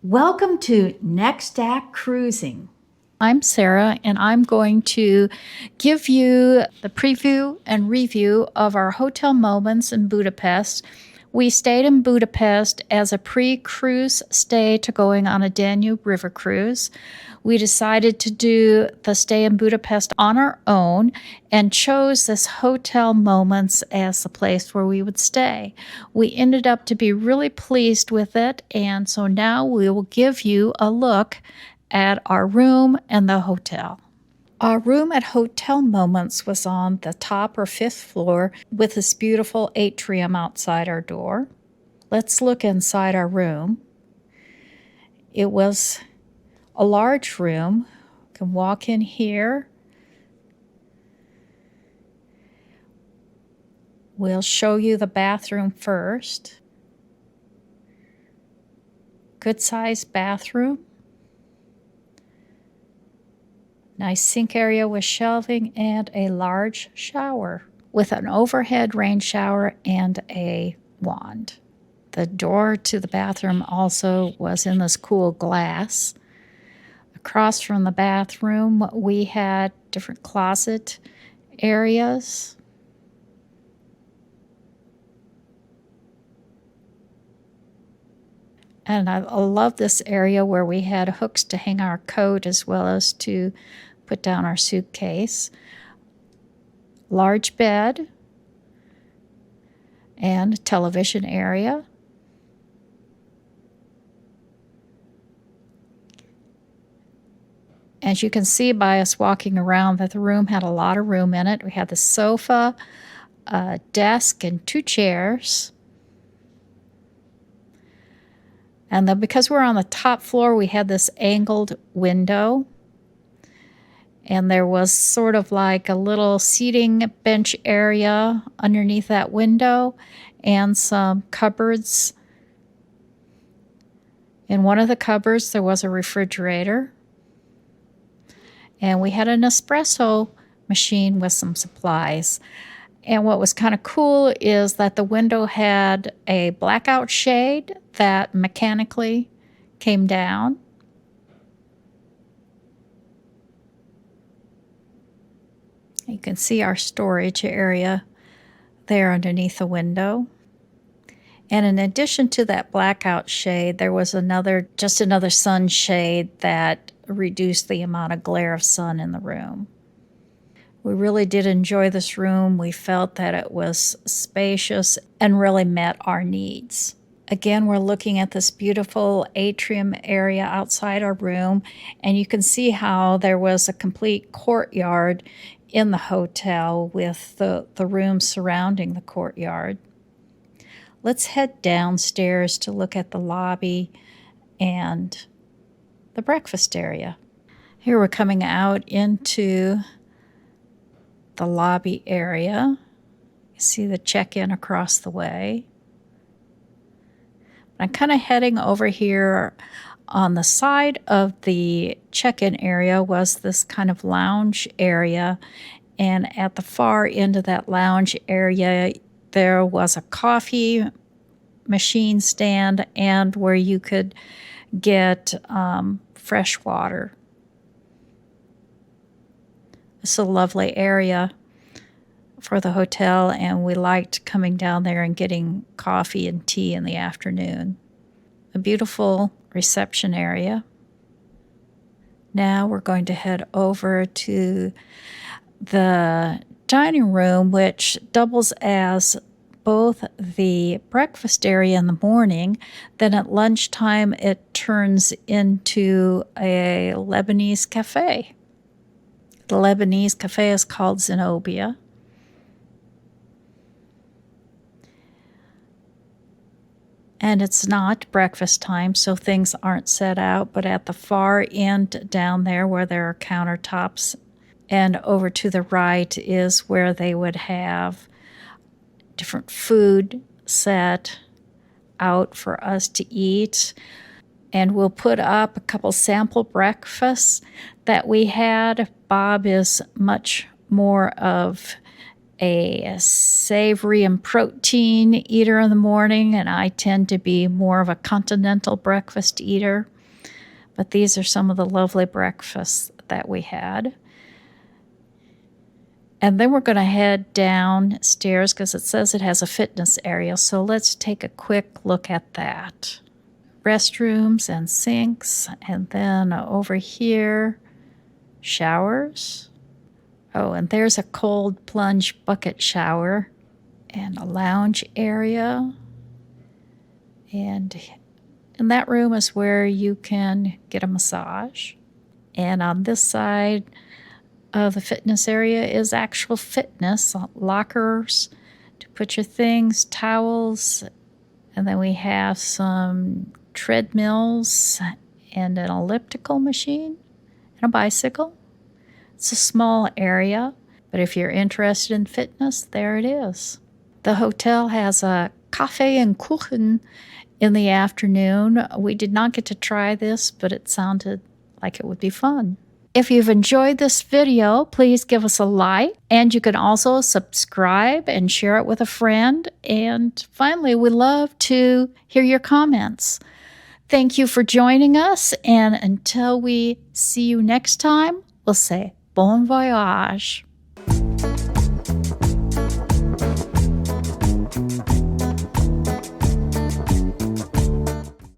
Welcome to Next Act Cruising. I'm Sarah, and I'm going to give you the preview and review of our Hotel Moments in Budapest. We stayed in Budapest as a pre-cruise stay to going on a Danube River cruise. We decided to do the stay in Budapest on our own and chose this Hotel Moments as the place where we would stay. We ended up to be really pleased with it, and so now we will give you a look at our room and the hotel. Our room at Hotel Moments was on the top or fifth floor with this beautiful atrium outside our door. Let's look inside our room. It was a large room. You can walk in here. We'll show you the bathroom first. Good sized bathroom. Nice sink area with shelving and a large shower with an overhead rain shower and a wand. The door to the bathroom also was in this cool glass. Across from the bathroom, we had different closet areas. And I love this area where we had hooks to hang our coat as well as to put down our suitcase. Large bed and television area. As you can see by us walking around that the room had a lot of room in it. We had the sofa, a desk, and 2 chairs. And then because we're on the top floor, we had this angled window. And there was sort of like a little seating bench area underneath that window and some cupboards. In one of the cupboards, there was a refrigerator. And we had an espresso machine with some supplies. And what was kind of cool is that the window had a blackout shade that mechanically came down. You can see our storage area there underneath the window. And in addition to that blackout shade, there was another sunshade that reduced the amount of glare of sun in the room. We really did enjoy this room. We felt that it was spacious and really met our needs. Again, we're looking at this beautiful atrium area outside our room, and you can see how there was a complete courtyard in the hotel with the rooms surrounding the courtyard. Let's head downstairs to look at the lobby and the breakfast area. Here we're coming out into the lobby area. You see the check-in across the way. I'm kind of heading over here. On the side of the check-in area was this kind of lounge area, and at the far end of that lounge area there was a coffee machine stand and where you could get fresh water. It's a lovely area for the hotel, and we liked coming down there and getting coffee and tea in the afternoon. A beautiful reception area. Now we're going to head over to the dining room, which doubles as both the breakfast area in the morning. Then at lunchtime, it turns into a Lebanese cafe. The Lebanese cafe is called Zenobia. And it's not breakfast time, so things aren't set out, but at the far end down there where there are countertops and over to the right is where they would have different food set out for us to eat. And we'll put up a couple sample breakfasts that we had. Bob is much more of a savory and protein eater in the morning, and I tend to be more of a continental breakfast eater. But these are some of the lovely breakfasts that we had. And then we're going to head downstairs because it says it has a fitness area. So let's take a quick look at that. Restrooms and sinks. And then over here, showers. Oh, and there's a cold plunge bucket shower and a lounge area. And in that room is where you can get a massage. And on this side of the fitness area is actual fitness, lockers to put your things, towels, and then we have some treadmills and an elliptical machine and a bicycle. It's a small area, but if you're interested in fitness, there it is. The hotel has a cafe and kuchen in the afternoon. We did not get to try this, but it sounded like it would be fun. If you've enjoyed this video, please give us a like, and you can also subscribe and share it with a friend. And finally, we love to hear your comments. Thank you for joining us, and until we see you next time, we'll say bon voyage.